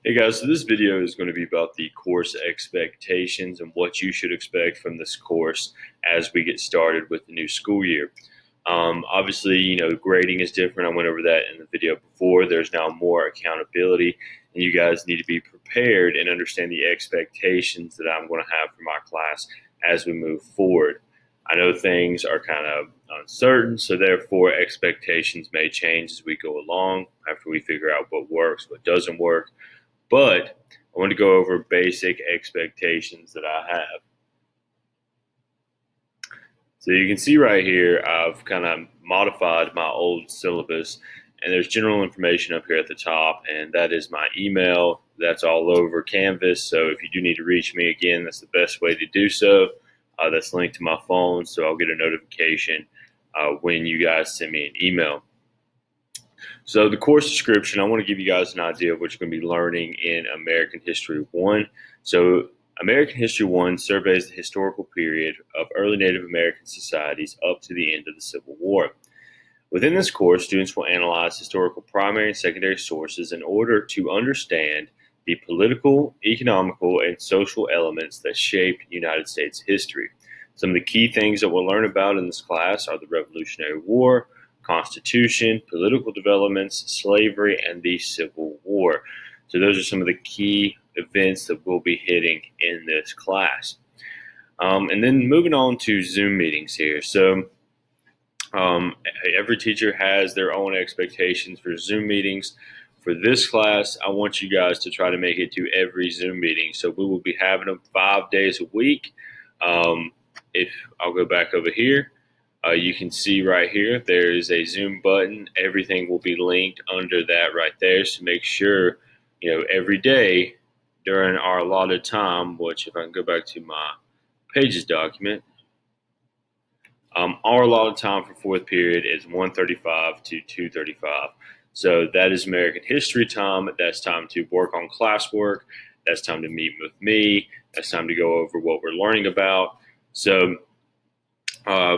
Hey guys, so this video is going to be about the course expectations and what you should expect from this course as we get started with the new school year. Obviously, grading is different. I went over that in the video before. There's now more accountability, and you guys need to be prepared and understand the expectations that I'm going to have for my class as we move forward. I know things are kind of uncertain, so therefore expectations may change as we go along after we figure out what works, what doesn't work. But I want to go over basic expectations that I have. So you can see right here, I've kind of modified my old syllabus, and there's general information up here at the top, and that is my email. That's all over Canvas. So if you do need to reach me again, that's the best way to do so. That's linked to my phone, so I'll get a notification when you guys send me an email. So the course description, I want to give you guys an idea of what you're going to be learning in American History 1. So American History 1 surveys the historical period of early Native American societies up to the end of the Civil War. Within this course, students will analyze historical primary and secondary sources in order to understand the political, economical, and social elements that shaped United States history. Some of the key things that we'll learn about in this class are the Revolutionary War, Constitution, political developments, slavery, and the Civil War. So those are some of the key events that we'll be hitting in this class. And then moving on to Zoom meetings here. So every teacher has their own expectations for Zoom meetings. For this class, I want you guys to try to make it to every Zoom meeting. So we will be having them 5 days a week. If I'll go back over here, you can see right here, there is a Zoom button. Everything will be linked under that right there. So make sure, every day during our allotted time, which if I can go back to my Pages document, our allotted time for fourth period is 1:35 to 2:35. So that is American history time. That's time to work on classwork. That's time to meet with me. That's time to go over what we're learning about. So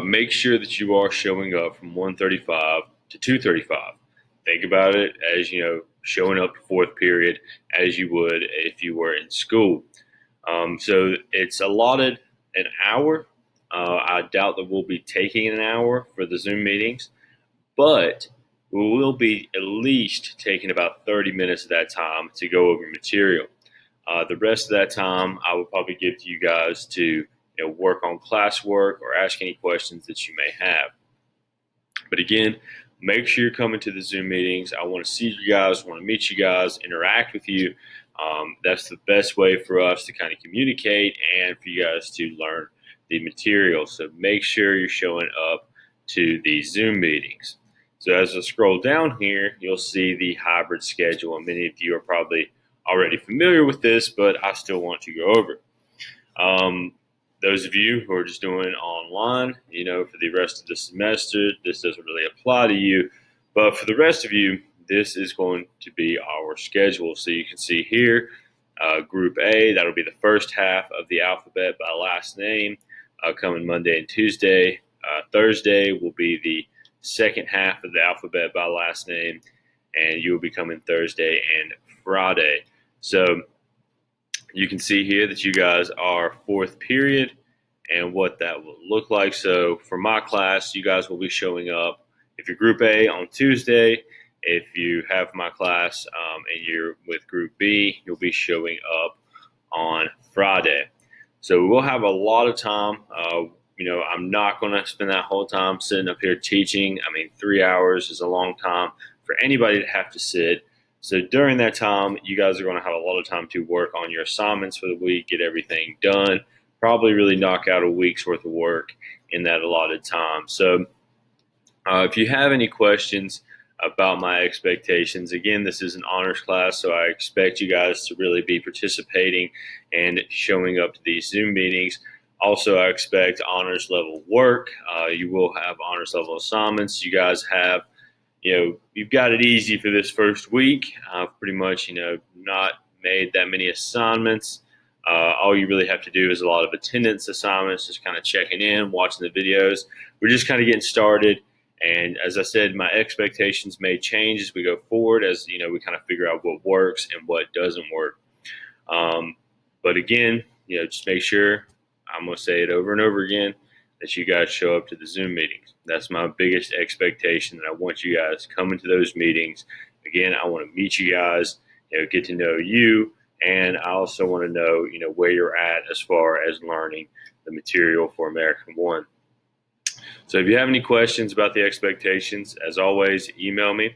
make sure that you are showing up from 1:35 to 2:35. Think about it as, showing up to fourth period as you would if you were in school. So it's allotted an hour. I doubt that we'll be taking an hour for the Zoom meetings, but we will be at least taking about 30 minutes of that time to go over material. The rest of that time, I will probably give to you guys to work on classwork or ask any questions that you may have. But again, make sure you're coming to the Zoom meetings. I want to see you guys, want to meet you guys, interact with you. That's the best way for us to kind of communicate and for you guys to learn the material. So make sure you're showing up to the Zoom meetings. So as I scroll down here, you'll see the hybrid schedule, and many of you are probably already familiar with this, but I still want to go over it. Those of you who are just doing online, for the rest of the semester, this doesn't really apply to you. But for the rest of you, this is going to be our schedule. So you can see here, Group A, that'll be the first half of the alphabet by last name, coming Monday and Tuesday. Thursday will be the second half of the alphabet by last name, and you will be coming Thursday and Friday. So you can see here that you guys are fourth period and what that will look like. So for my class, you guys will be showing up, if you're Group A, on Tuesday. If you have my class and you're with Group B, you'll be showing up on Friday. So we'll have a lot of time. I'm not going to spend that whole time sitting up here teaching. 3 hours is a long time for anybody to have to sit. So during that time, you guys are going to have a lot of time to work on your assignments for the week, get everything done, probably really knock out a week's worth of work in that allotted time. So if you have any questions about my expectations, again, this is an honors class, so I expect you guys to really be participating and showing up to these Zoom meetings. Also, I expect honors level work. You will have honors level assignments. You guys have you've got it easy for this first week. I've pretty much, not made that many assignments. All you really have to do is a lot of attendance assignments, just kind of checking in, watching the videos. We're just kind of getting started, And as I said, my expectations may change as we go forward, as we kind of figure out what works and what doesn't work. Um, but again, just make sure, I'm going to say it over and over again, that you guys show up to the Zoom meetings. That's my biggest expectation, that I want you guys coming to those meetings. Again, I want to meet you guys, get to know you, and I also want to know, where you're at as far as learning the material for American One. So if you have any questions about the expectations, as always, email me.